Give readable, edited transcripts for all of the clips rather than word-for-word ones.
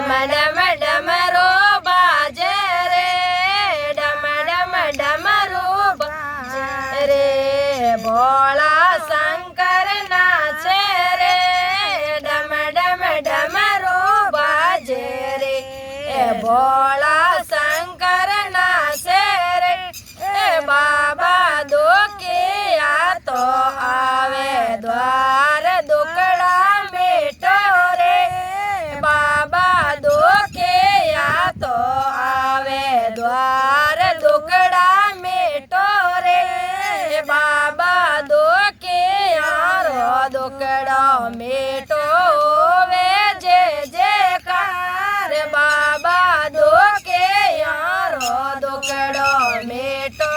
डम डम डमरू बाजे रे डम डम डमरू बाजे रे भोला शंकर नाचे रे डम डम डमरू बाजे रे भोला शंकर नाचे रे बाबा दुखिया तो आवे द्वार दुखड़ा मेटो रे बाबा दुखिया तो आवे द्वार दुखड़ा मेटो रे बाबा दुखिया रो दुखड़ा मेटो वे जे जयकार बाबा दुखिया रो दुखड़ो मेटो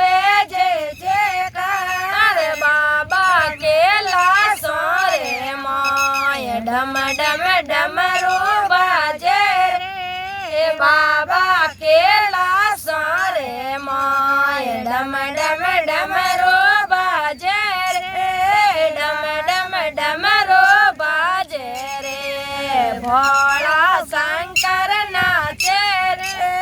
वे जे जयकार बाबा के लासो रे माय डम डम डमरू बाजे रे बाबा के लासो रे माय डम डम डमरू बाजे रे डम डम डमरू बाजे रे भोला शंकर नाचे रे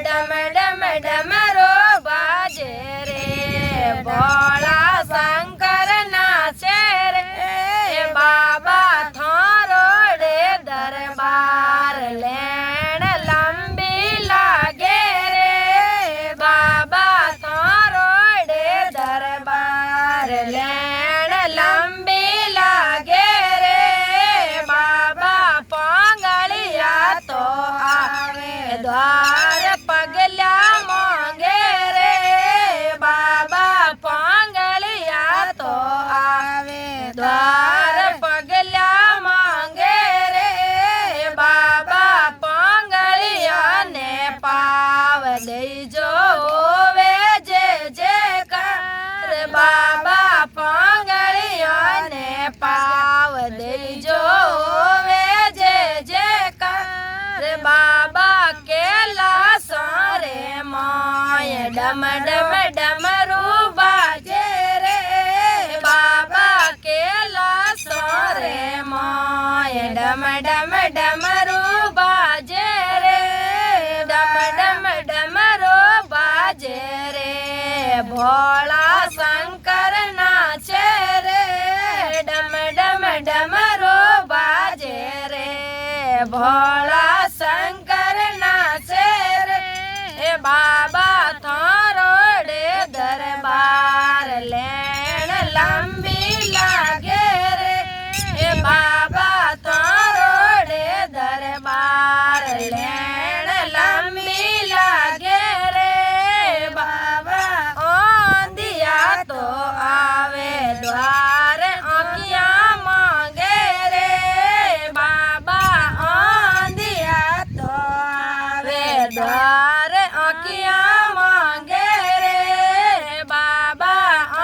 डम डम डमरू बाजे रे भोला शंकर नाचे रे बाबा थारोड़े दरबार लेन लंबी लागे रे बाबा थारोड़े दरबार लेन लंबी लागे रे बाबा पांगलिया तो आवे द्वार पगल्या मांगे रे बाबा पांगलिया तो आवे द्वार पगल्या मांगे रे बाबा पांगलिया ने पाव दे जो वे जे जयकार बाबा पांगलिया ने पाव दे जो वे जे जयकार बाबा के लासो रे माय डम डम डमरू बाजे रे बाबा के लासो रे माय डम डम डमरू बाजे रे डम डम डमरू बाजे रे भोला शंकर नाचे रे डम डम डमरू बाजे रे भोला शंकर नाचे रे बाबा थारोड़े दरबार लेन लंबी लागे रे बाबा थारोड़े दरबार लेन लंबी लागे रे बाबा आंधिया तो आवे द्वार आँखियाँ मांगे रे बाबा आंधिया तो आवे द्वार आँखियाँ मांगे रे बाबा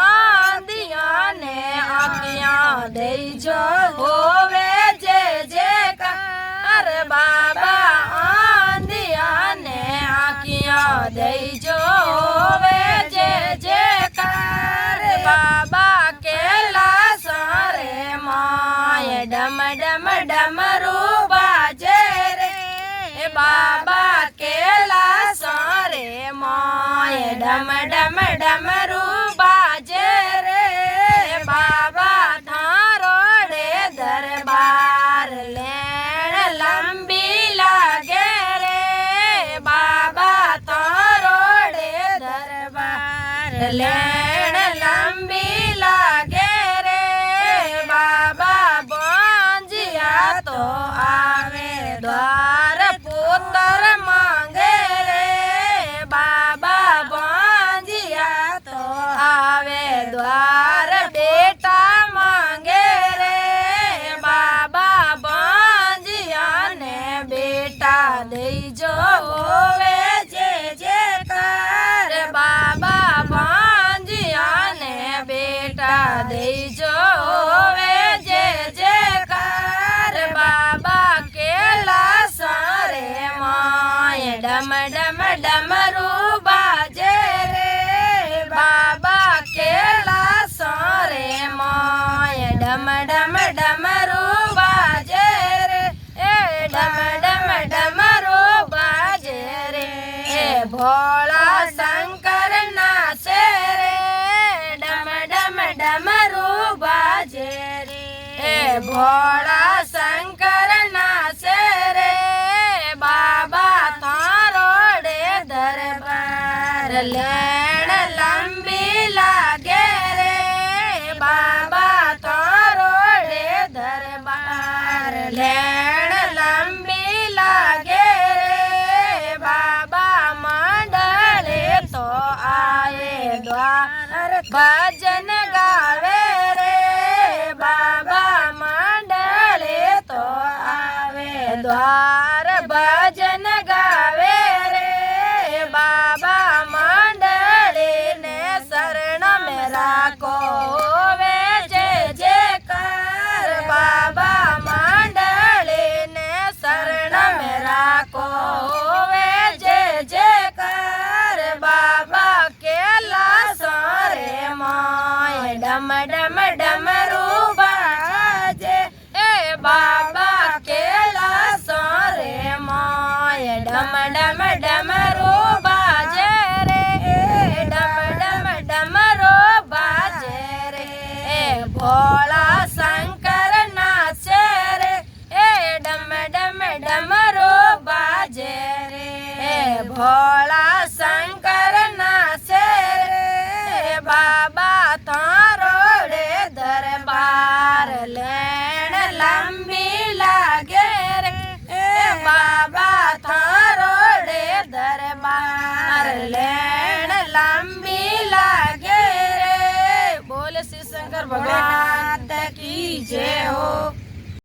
आंधिया ने आँखियाँ दे जो होवे जे जयकार बाबा आंधिया ने आँखियाँ दे जो होवे जे जयकार बाबा के लासो रे माय डम डम डमरू बाजे रे बाबा के लासो रे माय डम डम डमरू बाजे रे बाबा थारोड़े दरबार लेन लंबी लागे रे बाबा थारोड़े दरबार लेन लंबी लागे रे बाबा बांजिया तो आवे द्वार पुत्र मांगे रे बाबा बांजिया तो आवे द्वार बेटा मांगे रे बाबा बांजिया ने बेटा दे जो होवे जे जयकार बाबा बांजिया ने बेटा दे जो होवे जे जयकार बाबा के लासो रे माय डम डम डमरू बाजे रे बाबा के लासो रे माय डम डम डमरू बाजे रे डम ભોળા શંકર નાચે રે બાબા તારો રે દરબાર લેણ લંબી લાગે રે બાબા તારો રે દરબાર લેણ લંબી લાગે રે બાબા મંડળે તો આવે દ્વાર ભજન ગાવે રે બાબા મંડળે તો આવે દ્વાર ભજન ગાવે રે બાબા મંડળે ને શરણ મેં રાખો વે જે કર બાબા મંડળે ને શરણ મેં રાખો વે જે કર બાબા કેલા સોરે મોય ડમ ડમ ડમરૂ બાજે એ બાબા કેલા સોરે મોય ડમ ડમ ડમરૂ બાજે રે ડમ ડમ ડમરૂ બાજે રે ભોળા શંકર નાચે રે એ ડમ ડમ ડમરૂ બાજે રે ભોળા શંકર નાચે રે બાબા તારો રે દરબાર લેણ લંબી લાગે રે બાબા તારો રે દરબાર લેણ લંબી લાગે રે બોલ શ્રી શંકર ભગવાન કી જય હો।